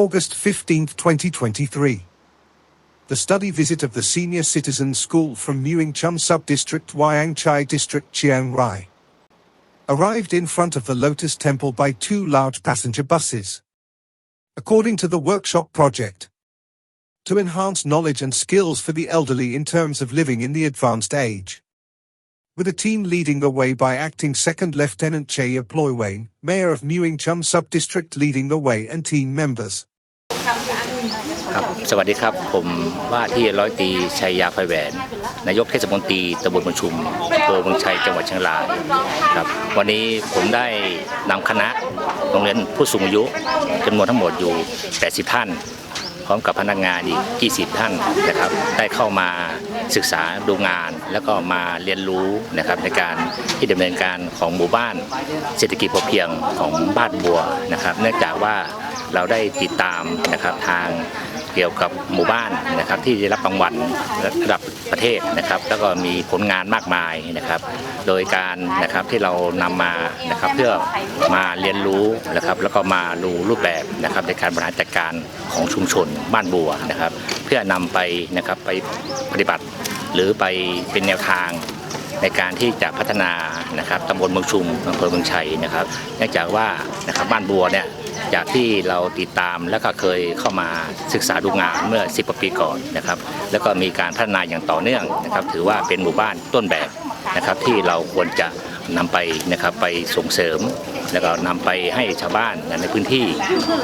August 15, 2023. The study visit of the Senior Citizens School from Mueang Chum Subdistrict Wiang Chai District Chiang Rai arrived in front of the Lotus Temple by 2 large passenger buses. According to the workshop project, to enhance knowledge and skills for the elderly in terms of living in the advanced age. With a team leading the way by Acting Second Lieutenant Chaiya Ploywaen, Mayor of Mueang Chum Subdistrict leading the way and team members. ครับสวัสดีครับผมว่าที่ร้อยตรีชัยยาไพแหวนนายกเทศมนตรีตำบลเมืองชุมอำเภอเมืองชัยจังหวัดเชียงรายครับวันนี้ผมได้นำคณะโรงเรียนผู้สูงอายุจำนวนทั้งหมดอยู่80ท่านพร้อมกับพนักงานอีก20ท่านนะครับได้เข้ามาศึกษาดูงานแล้วก็มาเรียนรู้นะครับในการที่ดำเนินการของหมู่บ้านเศรษฐกิจพอเพียงของบ้านบัวนะครับเนื่องจากว่าเราได้ติดตามนะครับทางเกี่ยวกับหมู่บ้านนะครับที่ได้รับรางวัลระดับประเทศนะครับแล้วก็มีผลงานมากมายนะครับโดยการนะครับที่เรานำมานะครับเพื่อมาเรียนรู้นะครับแล้วก็มาดูรูปแบบนะครับในการบริหารจัดการของชุมชนบ้านบัวนะครับเพื่อนำไปนะครับไปปฏิบัติหรือไปเป็นแนวทางในการที่จะพัฒนานะครับตำบลเมืองชุมอำเภอเมืองชัยนะครับเนื่องจากว่านะครับบ้านบัวเนี่ยจากที่เราติดตามแล้วก็เคยเข้ามาศึกษาดูงานเมื่อ10 กว่าปีก่อนนะครับแล้วก็มีการพัฒนาอย่างต่อเนื่องนะครับถือว่าเป็นหมู่บ้านต้นแบบนะครับที่เราควรจะนำไปนะครับไปส่งเสริมแล้วก็นำไปให้ชาวบ้านในพื้นที่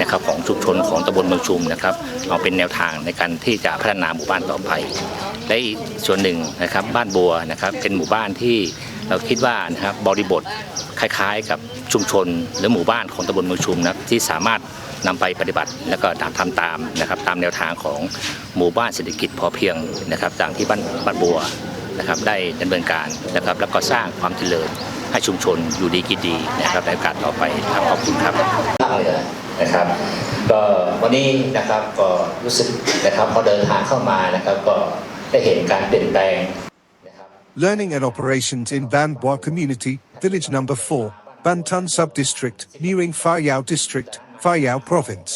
นะครับของชุมชนของตำบลเมืองชุมนะครับเอาเป็นแนวทางในการที่จะพัฒนาหมู่บ้านต่อไปและอีกส่วนหนึ่งนะครับบ้านบัวนะครับเป็นหมู่บ้านที่เราคิดว่านะครับบริบทคล้ายๆกับชุมชนหรือหมู่บ้านของตำบลเมืองชุมนะที่สามารถนำไปปฏิบัติแล้วก็ทำตามนะครับตามแนวทางของหมู่บ้านเศรษฐกิจพอเพียงนะครับต่างที่บ้านบัวนะครับได้ดำเนินการนะครับแล้วก็สร้างความเจริญให้ชุมชนอยู่ดีกินดีนะครับในโอกาสต่อไปครับขอบคุณครับนะครับก็วันนี้นะครับก็รู้สึกนะครับพอเดินทางเข้ามานะครับก็ได้เห็นการเปลี่ยนแปลง Learning and operations in Ban Bua Community, Village Number 4, Ban Chum Subdistrict, Muang Phayao District, Phayao Province.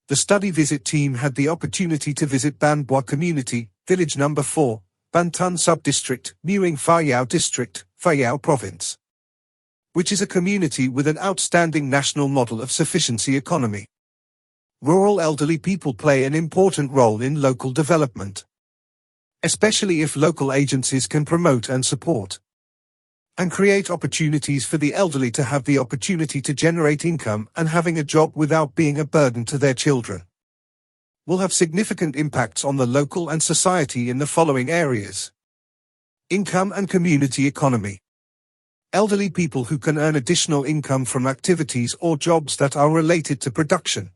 The study visit team had the opportunity to visit Ban Bua Community, Village Number 4, Ban Chum Subdistrict, Muang Phayao District, Phayao Province, which is a community with an outstanding national model of sufficiency economy. Rural elderly people play an important role in local development, especially if local agencies can promote and support and create opportunities for the elderly to have the opportunity to generate income and having a job without being a burden to their children will have significant impacts on the local and society in the following areas: income and community economy. Elderly people who can earn additional income from activities or jobs that are related to production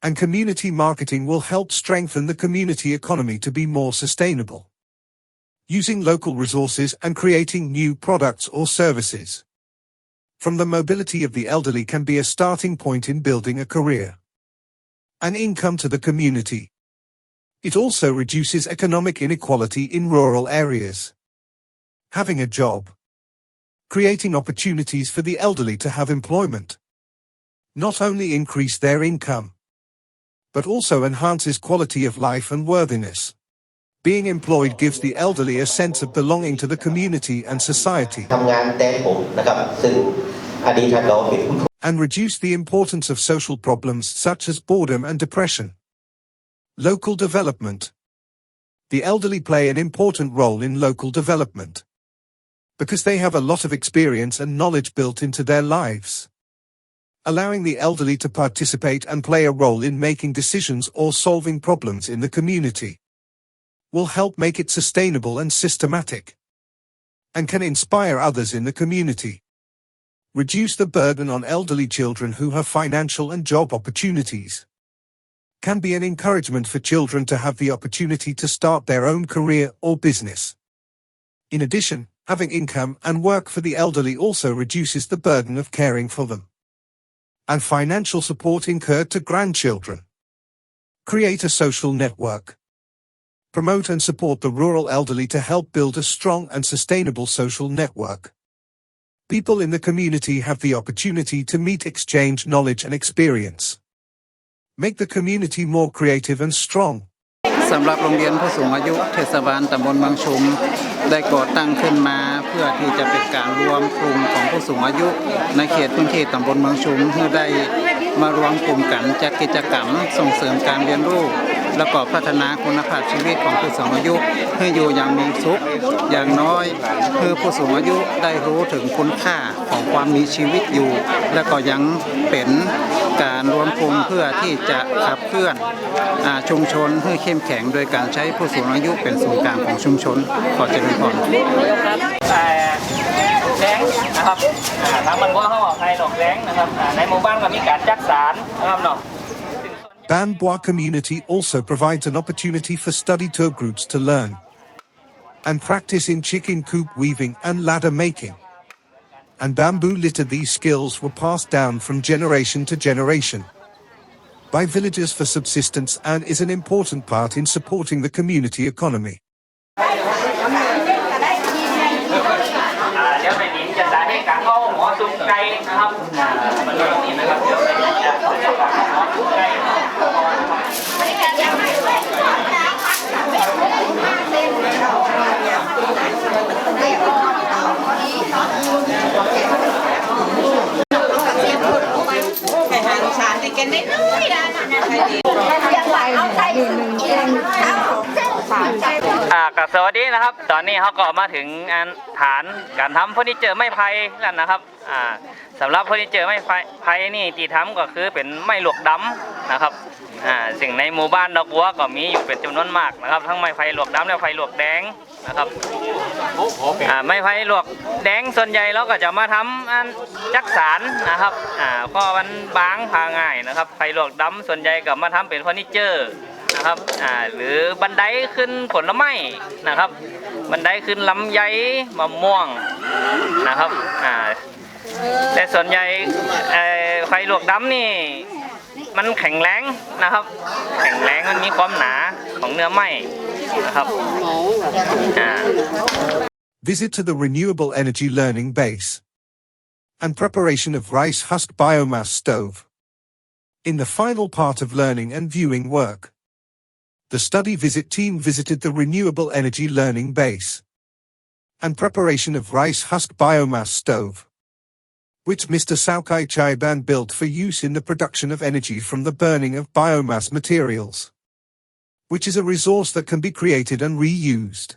and community marketing will help strengthen the community economy to be more sustainable, using local resources and creating new products or services. From the mobility of the elderly can be a starting point in building a career and income to the community. It also reduces economic inequality in rural areas. Having a job, creating opportunities for the elderly to have employment, not only increase their income, but also enhances quality of life and worthiness. Being employed gives the elderly a sense of belonging to the community and society, and reduce the importance of social problems such as boredom and depression. Local development. The elderly play an important role in local development because they have a lot of experience and knowledge built into their lives. Allowing the elderly to participate and play a role in making decisions or solving problems in the community will help make it sustainable and systematic, and can inspire others in the community. Reduce the burden on elderly children who have financial and job opportunities. Can be an encouragement for children to have the opportunity to start their own career or business. In addition, having income and work for the elderly also reduces the burden of caring for them and financial support incurred to grandchildren. Create a social network. Promote and support the rural elderly to help build a strong and sustainable social network. People in the community have the opportunity to meet, exchange knowledge and experience. make the community more creative and strong. สำหรับโรงเรียนผู้สูงอายุเทศบาลตำบลเมืองชุมได้ก่อตั้งขึ้นมาเพื่อที่จะเป็นการรวมกลุ่มของผู้สูงอายุในเขตพื้นที่ตำบลเมืองชุมเพื่อได้มารวมกลุ่มกันจัดกิจกรรมส่งเสริมการเรียนรู้และก็พัฒนาคุณภาพชีวิตของผู้สูงอายุให้อยู่อย่างมีสุขอย่างน้อยเพื่อผู้สูงอายุได้รู้ถึงคุณค่าของความมีชีวิตอยู่และก็ยังเป็นการรวมกลุ่มเพื่อที่จะขับเคลื่อนชุมชนให้เข้มแข็งโดยการใช้ผู้สูงอายุเป็นศูนย์กลางของชุมชนขอเจริญพรแดงนะครับทางมันว่าเขาบอกไทยดอกแดงนะครับในหมู่บ้านก็มีการจักสารนะครับเนาะBan Bua Community also provides an opportunity for study tour groups to learn and practice in chicken coop weaving and ladder making. And bamboo litter. These skills were passed down from generation to generation by villagers for subsistence and is an important part in supporting the community economy. เดี๋ยวไปดินจะสาเหตุการเข้าหมอซุ้มไก่นะครับมันตรงนี้นะครับเดี๋ยวไปดินจะหมอซุ้มไก่กับสวัสดีนะครับตอนนี้เขาก็มาถึงฐานการทำเฟอร์นิเจอร์ไม้ไผ่แล้วนะครับสำหรับเฟอร์นิเจอร์ไม้ไผ่นี่ที่ทำก็คือเป็นไม้หลวกดำนะครับสิ่งในหมู่บ้านดอกบัวก็มีอยู่เป็นจำนวนมากนะครับทั้งไม้ไผ่หลวกดำและไผ่หลวกแดงนะครับไม้ไผ่หลวกแดงส่วนใหญ่เราก็จะมาทำจักสารนะครับเพราะมันบางพาง่ายนะครับไผ่หลวกดำส่วนใหญ่ก็มาทำเป็นเฟอร์นิเจอร์นะครับหรือบันไดขึ้นผลไม้นะครับบันไดขึ้นลำไยมะม่วงนะครับแต่ส่วนใหญ่ไฟลวกดำนี่มันแข็งแรงนะครับแข็งแรงมันมีความหนาของเนื้อไม้นะครับVisit to the renewable energy learning base and preparation of rice husk biomass stove. In the final part of learning and viewing work.The study visit team visited the renewable energy learning base and preparation of rice husk biomass stove, which Mr. Saukai Chaiya built for use in the production of energy from the burning of biomass materials, which is a resource that can be created and reused.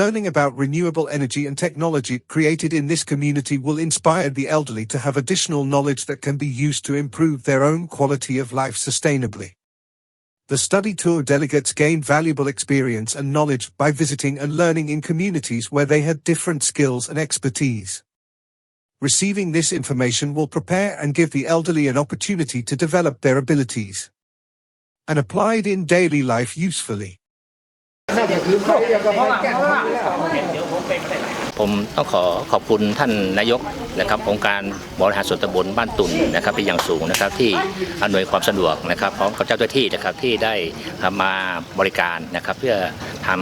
Learning about renewable energy and technology created in this community will inspire the elderly to have additional knowledge that can be used to improve their own quality of life sustainably.The study tour delegates gained valuable experience and knowledge by visiting and learning in communities where they had different skills and expertise. Receiving this information will prepare and give the elderly an opportunity to develop their abilities and apply it in daily life usefully. ผมต้องขอบคุณท่านนายกนะครับองค์การบริหารส่วนตำบลบ้านตุ่นนะครับเป็นอย่างสูงนะครับที่อำนวยความสะดวกนะครับพร้อมกับเจ้าหน้าที่นะครับที่ได้มาบริการนะครับเพื่อทำ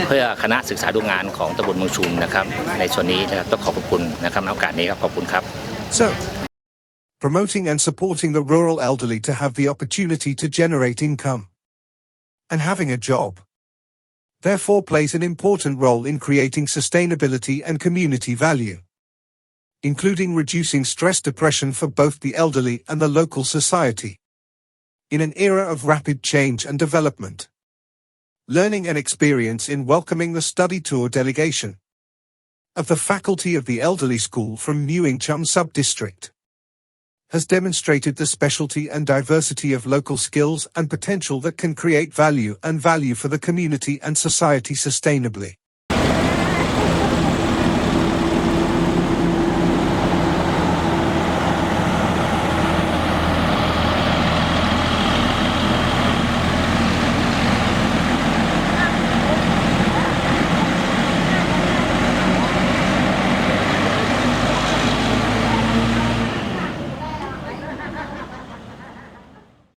เพื่อคณะศึกษาดูงานของตำบลเมืองชุมนะครับในส่วนนี้นะครับต้องขอบคุณนะครับในโอกาสนี้ครับขอบคุณครับ So, promoting and supporting the rural elderly to have the opportunity to generate income and having a job.Therefore plays an important role in creating sustainability and community value, including reducing stress depression for both the elderly and the local society. In an era of rapid change and development, learning and experience in welcoming the study tour delegation of the faculty of the elderly school from Mueang Chum Subdistrict has demonstrated the specialty and diversity of local skills and potential that can create value for the community and society sustainably.